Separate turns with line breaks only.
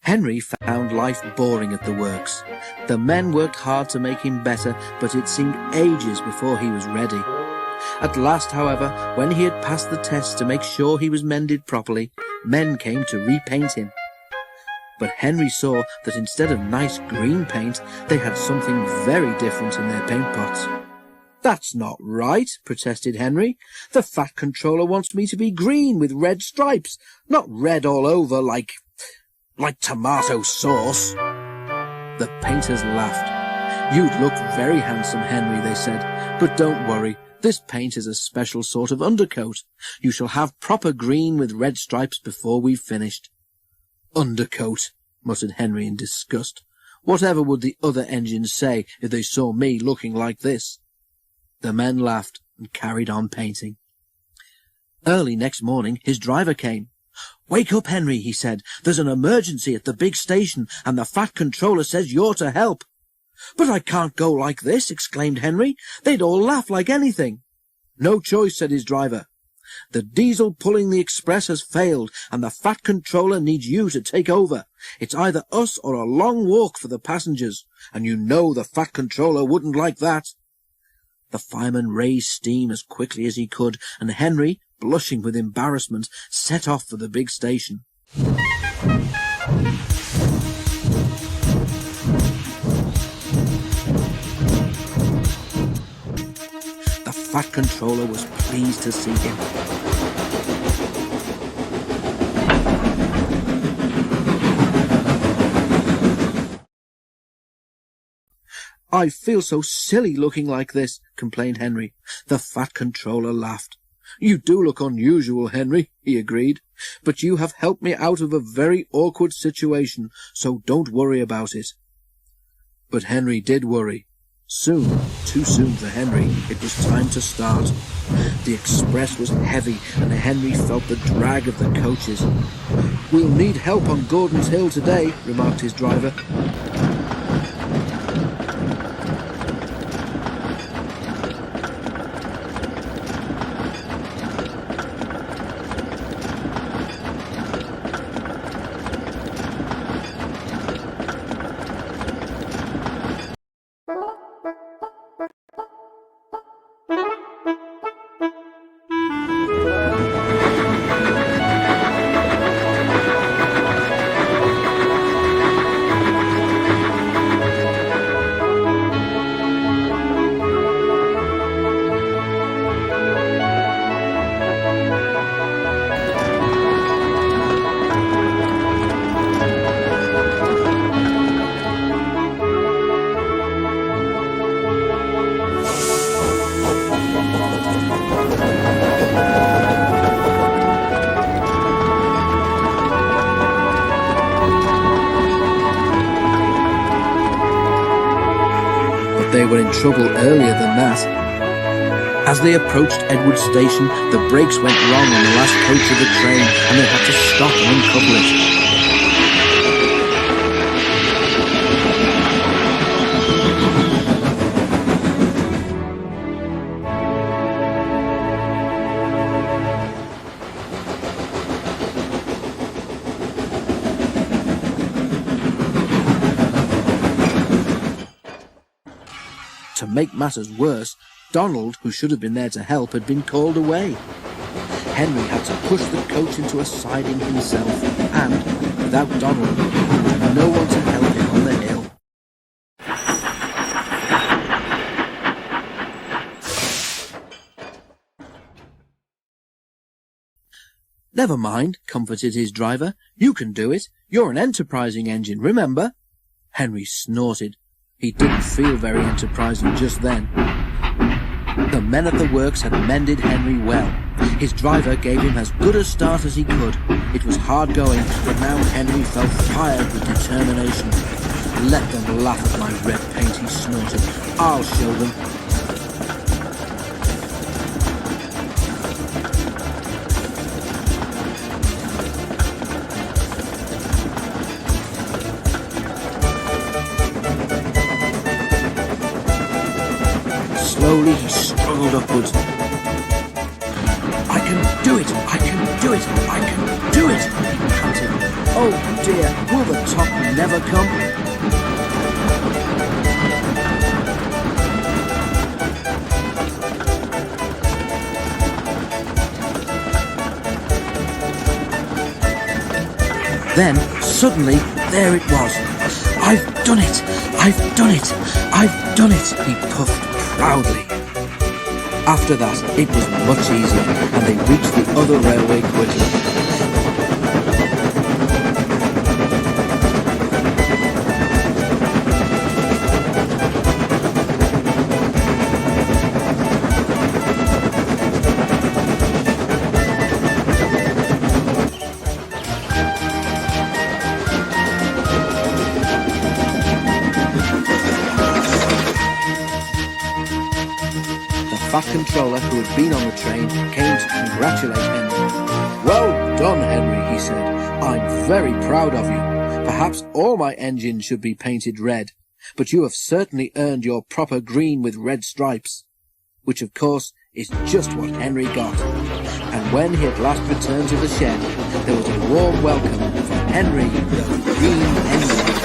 Henry found life boring at the works. The men worked hard to make him better, but it seemed ages before he was ready. At last, however, when he had passed the test to make sure he was mended properly, men came to repaint him. But Henry saw that instead of nice green paint, they had something very different in their paint pots. "That's not right," protested Henry. "The Fat Controller wants me to be green with red stripes, not red all over like tomato sauce." The painters laughed. "You'd look very handsome, Henry," they said, "but don't worry. This paint is a special sort of undercoat. You shall have proper green with red stripes before we've finished." "Undercoat," muttered Henry in disgust. "Whatever would the other engines say if they saw me looking like this?" The men laughed and carried on painting. Early next morning his driver came. "Wake up, Henry," he said. "There's an emergency at the big station, and the Fat Controller says you're to help." "But I can't go like this," exclaimed Henry. "They'd all laugh like anything." "No choice," said his driver. "The diesel pulling the express has failed, and the Fat Controller needs you to take over. It's either us or a long walk for the passengers, and you know the Fat Controller wouldn't like that." The fireman raised steam as quickly as he could, and Henry, blushing with embarrassment, set off for the big station. The Fat Controller was pleased to see him. "I feel so silly looking like this," complained Henry. The Fat Controller laughed. "You do look unusual, Henry," he agreed, "but you have helped me out of a very awkward situation, so don't worry about it." But Henry did worry. Soon, too soon for Henry, it was time to start. The express was heavy, and Henry felt the drag of the coaches. "We'll need help on Gordon's Hill today," remarked his driver. They were in trouble earlier than that. As they approached Edward Station, the brakes went wrong on the last coach of the train, and they had to stop and uncouple it. To make matters worse, Donald, who should have been there to help, had been called away. Henry had to push the coach into a siding himself, and, without Donald, there was no one to help him on the hill. "Never mind," comforted his driver. "You can do it. You're an enterprising engine, remember?" Henry snorted. He didn't feel very enterprising just then. The men at the works had mended Henry well. His driver gave him as good a start as he could. It was hard going, but now Henry felt fired with determination. "Let them laugh at my red paint," he snorted. "I'll show them." Slowly he struggled upwards. "I can do it! I can do it! I can do it!" he panted. "Oh dear, will the top never come?" Then, suddenly, there it was. "I've done it! I've done it! I've done it!" he puffed proudly. After that, it was much easier, and they reached the other railway quickly. The fat controller who had been on the train came to congratulate Henry. "Well done, Henry," he said. "I'm very proud of you. Perhaps all my engines should be painted red, but you have certainly earned your proper green with red stripes." Which, of course, is just what Henry got. And when he at last returned to the shed, there was a warm welcome for Henry the Green Engine.